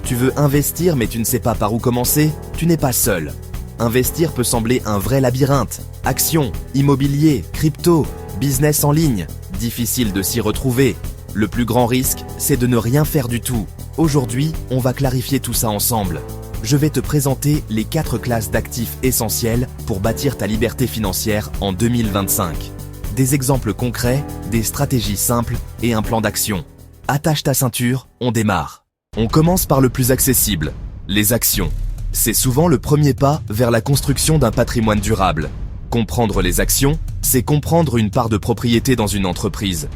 Tu veux investir mais tu ne sais pas par où commencer? Tu n'es pas seul. Investir peut sembler un vrai labyrinthe. Actions, immobilier, crypto, business en ligne. Difficile de s'y retrouver. Le plus grand risque, c'est de ne rien faire du tout. Aujourd'hui, on va clarifier tout ça ensemble. Je vais te présenter les 4 classes d'actifs essentiels pour bâtir ta liberté financière en 2025. Des exemples concrets, des stratégies simples et un plan d'action. Attache ta ceinture, on démarre. On commence par le plus accessible, les actions. C'est souvent le premier pas vers la construction d'un patrimoine durable. Comprendre les actions, c'est comprendre une part de propriété dans une entreprise.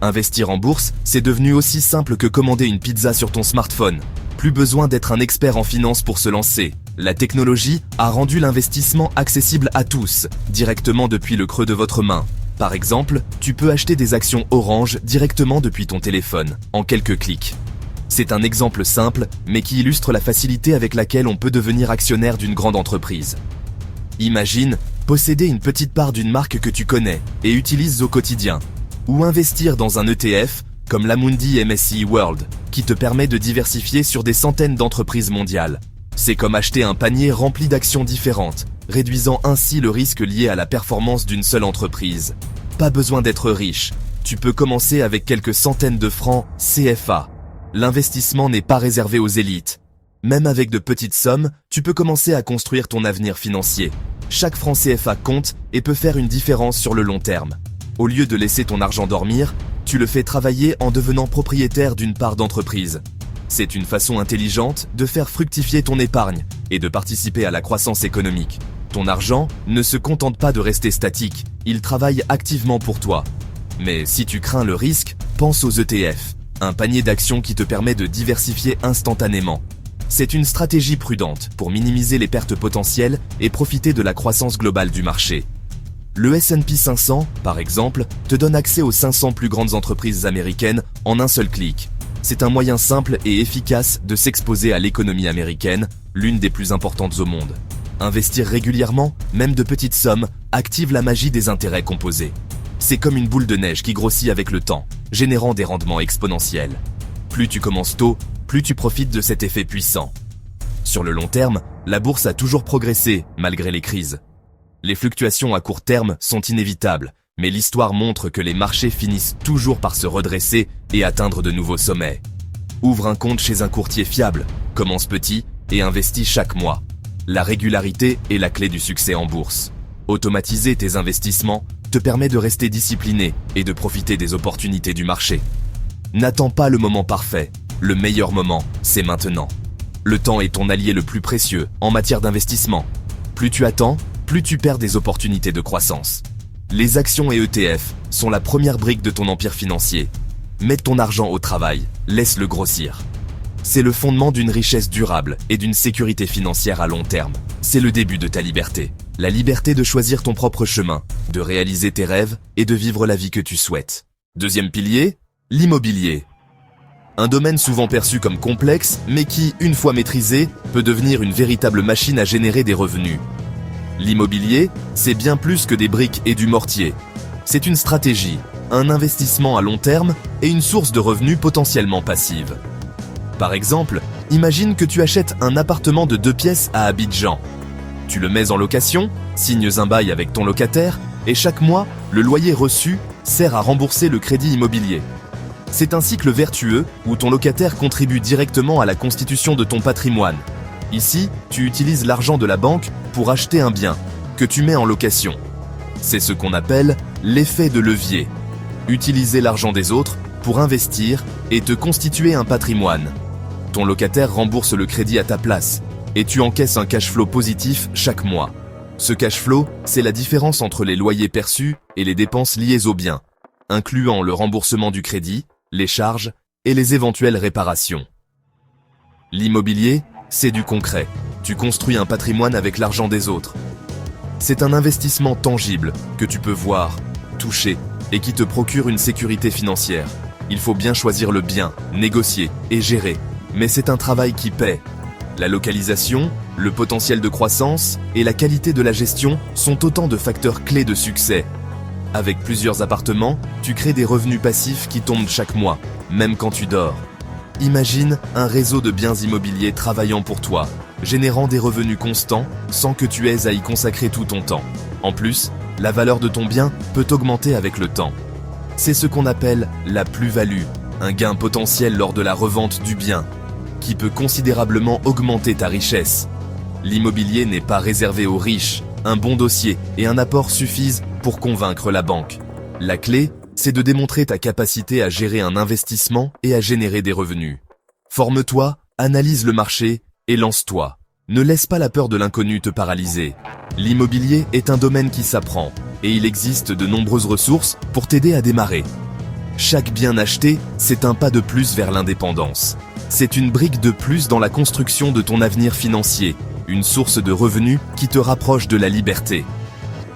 Investir en bourse, c'est devenu aussi simple que commander une pizza sur ton smartphone. Plus besoin d'être un expert en finance pour se lancer. La technologie a rendu l'investissement accessible à tous, directement depuis le creux de votre main. Par exemple, tu peux acheter des actions Orange directement depuis ton téléphone, en quelques clics. C'est un exemple simple, mais qui illustre la facilité avec laquelle on peut devenir actionnaire d'une grande entreprise. Imagine posséder une petite part d'une marque que tu connais et utilises au quotidien, ou investir dans un ETF comme l'Amundi MSCI World, qui te permet de diversifier sur des centaines d'entreprises mondiales. C'est comme acheter un panier rempli d'actions différentes, réduisant ainsi le risque lié à la performance d'une seule entreprise. Pas besoin d'être riche, tu peux commencer avec quelques centaines de francs CFA. L'investissement n'est pas réservé aux élites. Même avec de petites sommes, tu peux commencer à construire ton avenir financier. Chaque franc CFA compte et peut faire une différence sur le long terme. Au lieu de laisser ton argent dormir, tu le fais travailler en devenant propriétaire d'une part d'entreprise. C'est une façon intelligente de faire fructifier ton épargne et de participer à la croissance économique. Ton argent ne se contente pas de rester statique, il travaille activement pour toi. Mais si tu crains le risque, pense aux ETF. Un panier d'actions qui te permet de diversifier instantanément. C'est une stratégie prudente pour minimiser les pertes potentielles et profiter de la croissance globale du marché. Le S&P 500, par exemple, te donne accès aux 500 plus grandes entreprises américaines en un seul clic. C'est un moyen simple et efficace de s'exposer à l'économie américaine, l'une des plus importantes au monde. Investir régulièrement, même de petites sommes, active la magie des intérêts composés. C'est comme une boule de neige qui grossit avec le temps, générant des rendements exponentiels. Plus tu commences tôt, plus tu profites de cet effet puissant. Sur le long terme, la bourse a toujours progressé, malgré les crises. Les fluctuations à court terme sont inévitables, mais l'histoire montre que les marchés finissent toujours par se redresser et atteindre de nouveaux sommets. Ouvre un compte chez un courtier fiable, commence petit et investis chaque mois. La régularité est la clé du succès en bourse. Automatiser tes investissements te permet de rester discipliné et de profiter des opportunités du marché. N'attends pas le moment parfait. Le meilleur moment, c'est maintenant. Le temps est ton allié le plus précieux en matière d'investissement. Plus tu attends, plus tu perds des opportunités de croissance. Les actions et ETF sont la première brique de ton empire financier. Mets ton argent au travail, laisse-le grossir. C'est le fondement d'une richesse durable et d'une sécurité financière à long terme. C'est le début de ta liberté. La liberté de choisir ton propre chemin, de réaliser tes rêves et de vivre la vie que tu souhaites. Deuxième pilier, l'immobilier. Un domaine souvent perçu comme complexe, mais qui, une fois maîtrisé, peut devenir une véritable machine à générer des revenus. L'immobilier, c'est bien plus que des briques et du mortier. C'est une stratégie, un investissement à long terme et une source de revenus potentiellement passive. Par exemple, imagine que tu achètes un appartement de 2 pièces à Abidjan. Tu le mets en location, signes un bail avec ton locataire, et chaque mois, le loyer reçu sert à rembourser le crédit immobilier. C'est un cycle vertueux où ton locataire contribue directement à la constitution de ton patrimoine. Ici, tu utilises l'argent de la banque pour acheter un bien que tu mets en location. C'est ce qu'on appelle l'effet de levier. Utiliser l'argent des autres pour investir et te constituer un patrimoine. Ton locataire rembourse le crédit à ta place et tu encaisses un cash flow positif chaque mois. Ce cash flow, c'est la différence entre les loyers perçus et les dépenses liées au bien, incluant le remboursement du crédit, les charges et les éventuelles réparations. L'immobilier, c'est du concret. Tu construis un patrimoine avec l'argent des autres. C'est un investissement tangible que tu peux voir, toucher et qui te procure une sécurité financière. Il faut bien choisir le bien, négocier et gérer. Mais c'est un travail qui paie. La localisation, le potentiel de croissance et la qualité de la gestion sont autant de facteurs clés de succès. Avec plusieurs appartements, tu crées des revenus passifs qui tombent chaque mois, même quand tu dors. Imagine un réseau de biens immobiliers travaillant pour toi, générant des revenus constants sans que tu aies à y consacrer tout ton temps. En plus, la valeur de ton bien peut augmenter avec le temps. C'est ce qu'on appelle la plus-value, un gain potentiel lors de la revente du bien, qui peut considérablement augmenter ta richesse. L'immobilier n'est pas réservé aux riches, un bon dossier et un apport suffisent pour convaincre la banque. La clé, c'est de démontrer ta capacité à gérer un investissement et à générer des revenus. Forme-toi, analyse le marché et lance-toi. Ne laisse pas la peur de l'inconnu te paralyser. L'immobilier est un domaine qui s'apprend et il existe de nombreuses ressources pour t'aider à démarrer. Chaque bien acheté, c'est un pas de plus vers l'indépendance. C'est une brique de plus dans la construction de ton avenir financier, une source de revenus qui te rapproche de la liberté.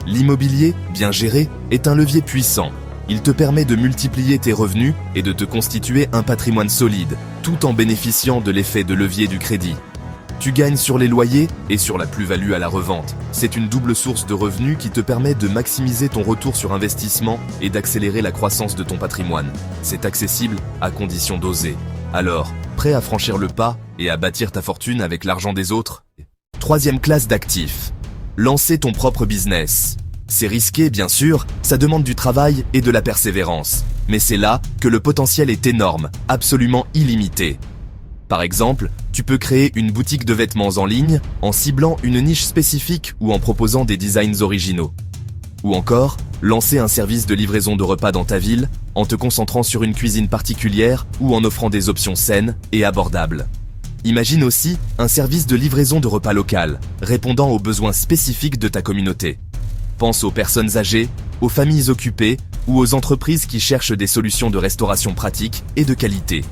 L'immobilier, bien géré, est un levier puissant. Il te permet de multiplier tes revenus et de te constituer un patrimoine solide, tout en bénéficiant de l'effet de levier du crédit. Tu gagnes sur les loyers et sur la plus-value à la revente. C'est une double source de revenus qui te permet de maximiser ton retour sur investissement et d'accélérer la croissance de ton patrimoine. C'est accessible à condition d'oser. Alors, prêt à franchir le pas et à bâtir ta fortune avec l'argent des autres? Troisième classe d'actifs. Lancer ton propre business. C'est risqué, bien sûr, ça demande du travail et de la persévérance. Mais c'est là que le potentiel est énorme, absolument illimité. Par exemple, tu peux créer une boutique de vêtements en ligne en ciblant une niche spécifique ou en proposant des designs originaux. Ou encore, lancer un service de livraison de repas dans ta ville en te concentrant sur une cuisine particulière ou en offrant des options saines et abordables. Imagine aussi un service de livraison de repas local, répondant aux besoins spécifiques de ta communauté. Pense aux personnes âgées, aux familles occupées ou aux entreprises qui cherchent des solutions de restauration pratiques et de qualité.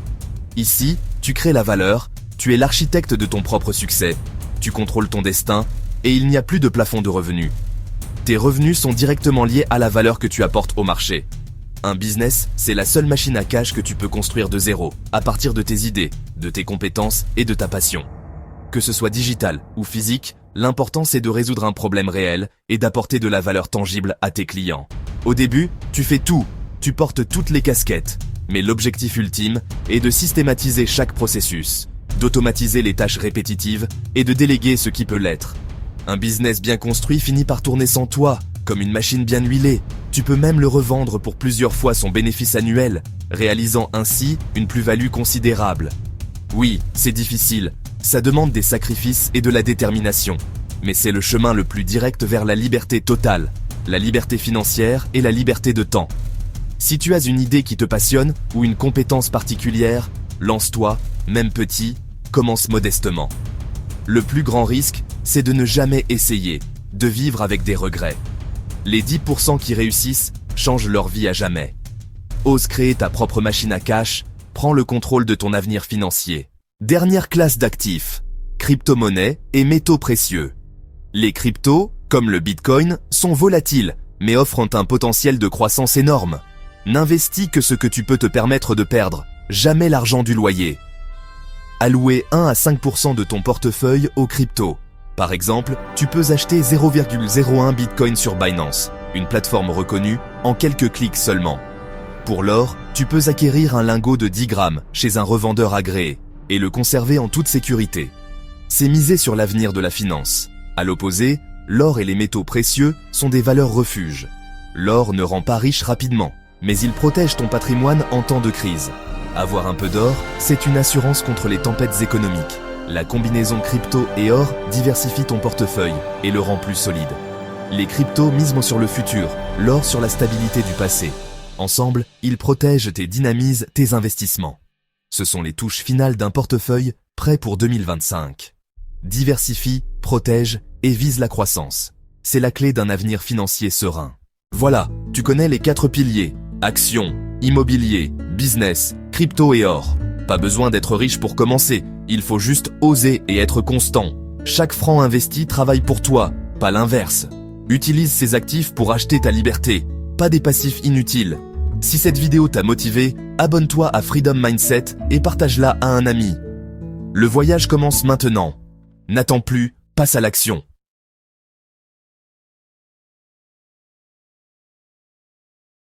Ici, tu crées la valeur, tu es l'architecte de ton propre succès, tu contrôles ton destin et il n'y a plus de plafond de revenus. Tes revenus sont directement liés à la valeur que tu apportes au marché. Un business, c'est la seule machine à cash que tu peux construire de zéro, à partir de tes idées, de tes compétences et de ta passion. Que ce soit digital ou physique, l'important c'est de résoudre un problème réel et d'apporter de la valeur tangible à tes clients. Au début, tu fais tout, tu portes toutes les casquettes. Mais l'objectif ultime est de systématiser chaque processus, d'automatiser les tâches répétitives et de déléguer ce qui peut l'être. Un business bien construit finit par tourner sans toi, comme une machine bien huilée. Tu peux même le revendre pour plusieurs fois son bénéfice annuel, réalisant ainsi une plus-value considérable. Oui, c'est difficile, ça demande des sacrifices et de la détermination, mais c'est le chemin le plus direct vers la liberté totale, la liberté financière et la liberté de temps. Si tu as une idée qui te passionne ou une compétence particulière, lance-toi, même petit, commence modestement. Le plus grand risque, c'est de ne jamais essayer, de vivre avec des regrets. Les 10% qui réussissent changent leur vie à jamais. Ose créer ta propre machine à cash, prends le contrôle de ton avenir financier. Dernière classe d'actifs, crypto-monnaies et métaux précieux. Les cryptos, comme le Bitcoin, sont volatiles, mais offrent un potentiel de croissance énorme. N'investis que ce que tu peux te permettre de perdre, jamais l'argent du loyer. Allouer 1 à 5% de ton portefeuille aux cryptos. Par exemple, tu peux acheter 0,01 Bitcoin sur Binance, une plateforme reconnue, en quelques clics seulement. Pour l'or, tu peux acquérir un lingot de 10 grammes chez un revendeur agréé et le conserver en toute sécurité. C'est miser sur l'avenir de la finance. À l'opposé, l'or et les métaux précieux sont des valeurs refuges. L'or ne rend pas riche rapidement, mais il protège ton patrimoine en temps de crise. Avoir un peu d'or, c'est une assurance contre les tempêtes économiques. La combinaison crypto et or diversifie ton portefeuille et le rend plus solide. Les cryptos misent sur le futur, l'or sur la stabilité du passé. Ensemble, ils protègent et dynamisent tes investissements. Ce sont les touches finales d'un portefeuille prêt pour 2025. Diversifie, protège et vise la croissance. C'est la clé d'un avenir financier serein. Voilà, tu connais les 4 piliers. Actions, immobilier, business, crypto et or. Pas besoin d'être riche pour commencer, il faut juste oser et être constant. Chaque franc investi travaille pour toi, pas l'inverse. Utilise ces actifs pour acheter ta liberté, pas des passifs inutiles. Si cette vidéo t'a motivé, abonne-toi à Freedom Mindset et partage-la à un ami. Le voyage commence maintenant. N'attends plus, passe à l'action.